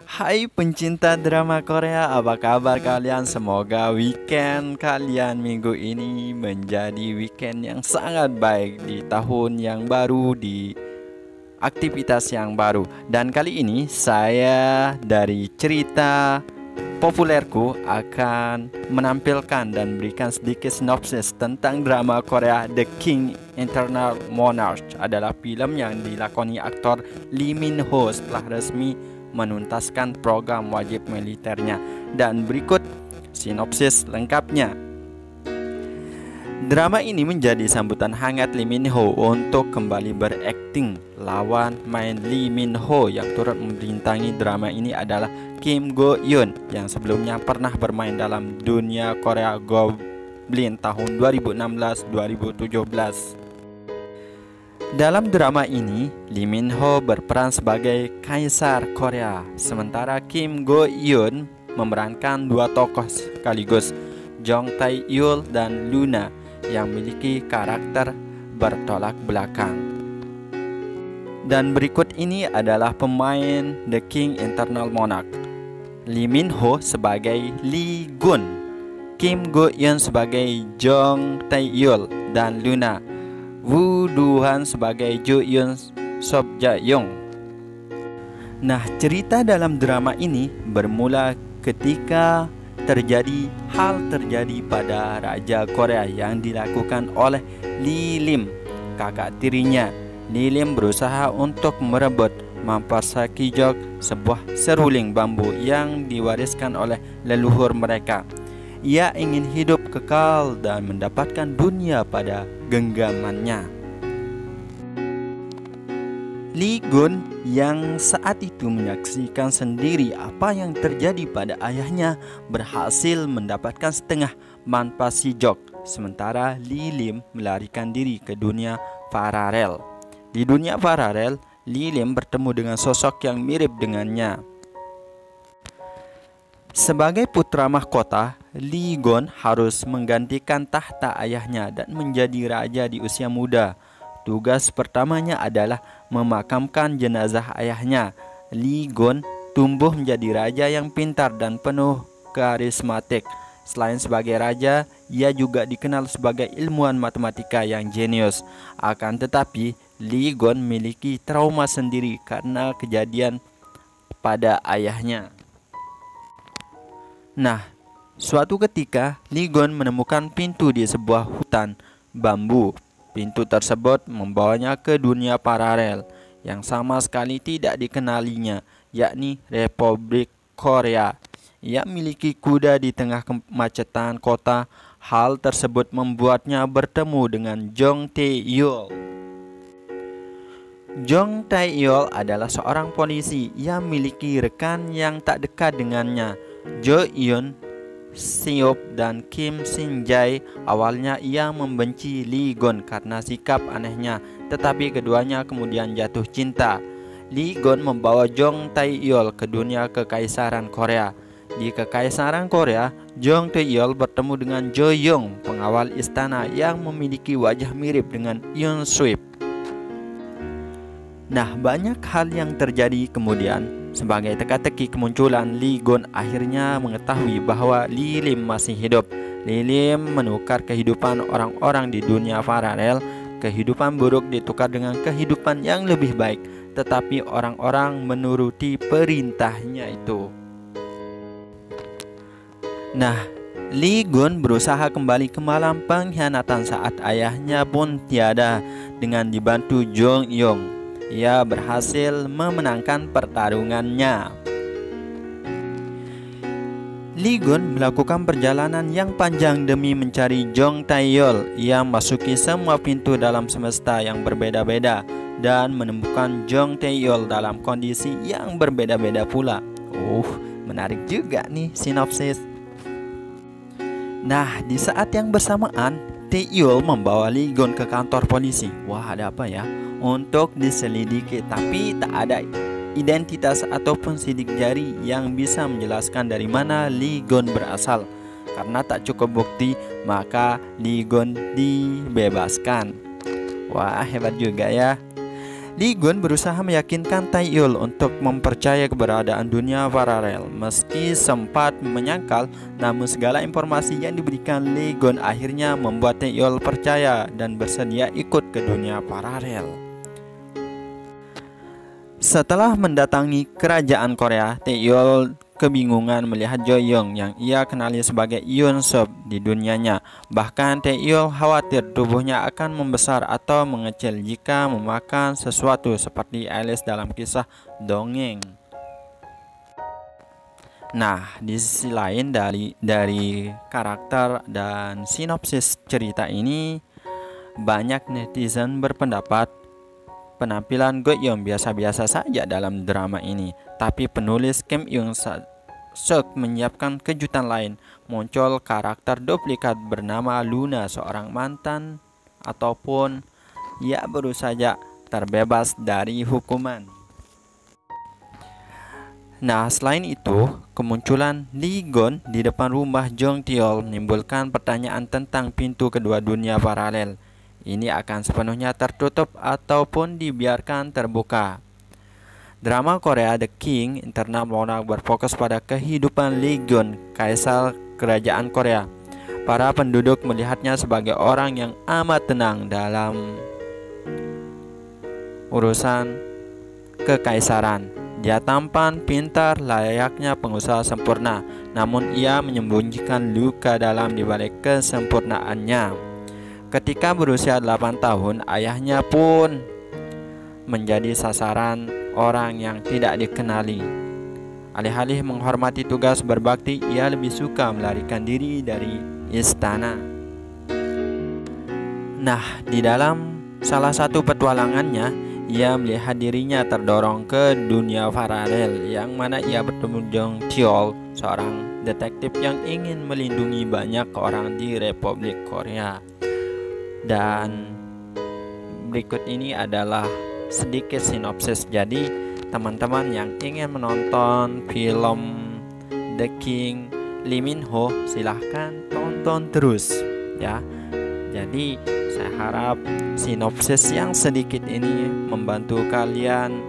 Hai pencinta drama Korea, apa kabar kalian? Semoga weekend kalian minggu ini menjadi weekend yang sangat baik di tahun yang baru, di aktivitas yang baru. Dan kali ini saya dari cerita populerku akan menampilkan dan berikan sedikit sinopsis tentang drama Korea The King Eternal Monarch. Adalah film yang dilakoni aktor Lee Min Ho setelah resmi menuntaskan program wajib militernya. Dan berikut sinopsis lengkapnya. Drama ini menjadi sambutan hangat Lee Min Ho untuk kembali berakting. Lawan main Lee Min Ho yang turut membintangi drama ini adalah Kim Go Eun yang sebelumnya pernah bermain dalam dunia Korea Goblin tahun 2016-2017. Dalam drama ini, Lee Min Ho berperan sebagai Kaisar Korea, sementara Kim Go Eun memerankan dua tokoh sekaligus, Jong Tae Yul dan Luna, yang memiliki karakter bertolak belakang. Dan berikut ini adalah pemain The King Eternal Monarch. Lee Min Ho sebagai Lee Gun, Kim Go Eun sebagai Jong Tae Yul dan Luna, Woo Do-han sebagai Jo Yoon Sob Ja Young. Nah, cerita dalam drama ini bermula ketika terjadi pada Raja Korea yang dilakukan oleh Lee Lim, kakak tirinya. Lee Lim berusaha untuk merebut Mampasa Kijok, sebuah seruling bambu yang diwariskan oleh leluhur mereka. Ia ingin hidup kekal dan mendapatkan dunia pada genggamannya. Lee Gun yang saat itu menyaksikan sendiri apa yang terjadi pada ayahnya berhasil mendapatkan setengah Manpasi Jok, sementara Lee Lim melarikan diri ke dunia paralel. Di dunia paralel, Lee Lim bertemu dengan sosok yang mirip dengannya. Sebagai putra mahkota, Lee Gun harus menggantikan tahta ayahnya dan menjadi raja di usia muda. Tugas pertamanya adalah memakamkan jenazah ayahnya. Lee Gun tumbuh menjadi raja yang pintar dan penuh karismatik. Selain sebagai raja, ia juga dikenal sebagai ilmuwan matematika yang jenius. Akan tetapi, Lee Gun memiliki trauma sendiri karena kejadian pada ayahnya. Nah, suatu ketika Lee Gun menemukan pintu di sebuah hutan bambu. Pintu tersebut membawanya ke dunia paralel yang sama sekali tidak dikenalinya, yakni Republik Korea. Ia memiliki kuda di tengah kemacetan kota. Hal tersebut membuatnya bertemu dengan Jong Tae Yul. Jong Tae Yul adalah seorang polisi yang memiliki rekan yang tak dekat dengannya, Jo Yoon Seop dan Kim Shin Jae. Awalnya ia membenci Lee Gun karena sikap anehnya, tetapi keduanya kemudian jatuh cinta. Lee Gun membawa Jong Tae Yul ke dunia kekaisaran Korea. Di kekaisaran Korea, Jong Tae Yul bertemu dengan Jo Young, pengawal istana yang memiliki wajah mirip dengan Yoon Sweep. Nah, banyak hal yang terjadi kemudian. Sebagai teka-teki kemunculan Lee Gun akhirnya mengetahui bahwa Lee Lim masih hidup. Lee Lim menukar kehidupan orang-orang di dunia paralel. Kehidupan buruk ditukar dengan kehidupan yang lebih baik, tetapi orang-orang menuruti perintahnya itu. Nah, Lee Gun berusaha kembali ke malam pengkhianatan saat ayahnya pun tiada. Dengan dibantu Jong Young, ia berhasil memenangkan pertarungannya. Lee Gun melakukan perjalanan yang panjang demi mencari Jong Tae Yul. Ia masuki semua pintu dalam semesta yang berbeda-beda dan menemukan Jong Tae Yul dalam kondisi yang berbeda-beda pula. Menarik juga nih sinopsis. Nah, di saat yang bersamaan, Tae Yul membawa Lee Gun ke kantor polisi. Wah, ada apa ya? Untuk diselidiki, tapi tak ada identitas ataupun sidik jari yang bisa menjelaskan dari mana Lee Gun berasal. Karena tak cukup bukti, maka Lee Gun dibebaskan. Wah, hebat juga ya. Lee Gun berusaha meyakinkan Tae-yul untuk mempercayai keberadaan dunia paralel. Meski sempat menyangkal, namun segala informasi yang diberikan Lee Gun akhirnya membuat Tae-yul percaya dan bersedia ikut ke dunia paralel. Setelah mendatangi kerajaan Korea, Tae-yul kebingungan melihat Jo Young yang ia kenali sebagai Yoon Sub di dunianya. Bahkan Tae-yul khawatir tubuhnya akan membesar atau mengecil jika memakan sesuatu seperti Alice dalam kisah dongeng. Nah, di sisi lain dari karakter dan sinopsis cerita ini, banyak netizen berpendapat penampilan Go Young biasa-biasa saja dalam drama ini, tapi penulis Kim Young Suk menyiapkan kejutan lain. Muncul karakter duplikat bernama Luna, seorang mantan ataupun ia baru saja terbebas dari hukuman. Nah, selain itu, kemunculan Lee Gun di depan rumah Jong Teol menimbulkan pertanyaan tentang pintu kedua dunia paralel. Ini akan sepenuhnya tertutup ataupun dibiarkan terbuka. Drama Korea The King Eternal Monarch berfokus pada kehidupan Lee Gun, kaisar kerajaan Korea. Para penduduk melihatnya sebagai orang yang amat tenang dalam urusan kekaisaran. Dia tampan, pintar, layaknya pengusaha sempurna, namun ia menyembunyikan luka dalam di balik kesempurnaannya. Ketika berusia 8 tahun, ayahnya pun menjadi sasaran orang yang tidak dikenali. Alih-alih menghormati tugas berbakti, ia lebih suka melarikan diri dari istana. Nah, di dalam salah satu petualangannya, ia melihat dirinya terdorong ke dunia paralel, yang mana ia bertemu Jong Teol, seorang detektif yang ingin melindungi banyak orang di Republik Korea. Dan berikut ini adalah sedikit sinopsis. Jadi teman-teman yang ingin menonton film The King Lee Min Ho, silahkan tonton terus ya. Jadi saya harap sinopsis yang sedikit ini membantu kalian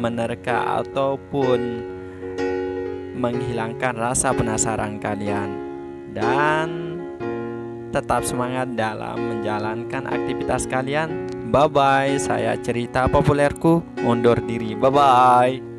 menerka ataupun menghilangkan rasa penasaran kalian, dan tetap semangat dalam menjalankan aktivitas kalian. Bye-bye, saya cerita populerku undur diri. Bye-bye.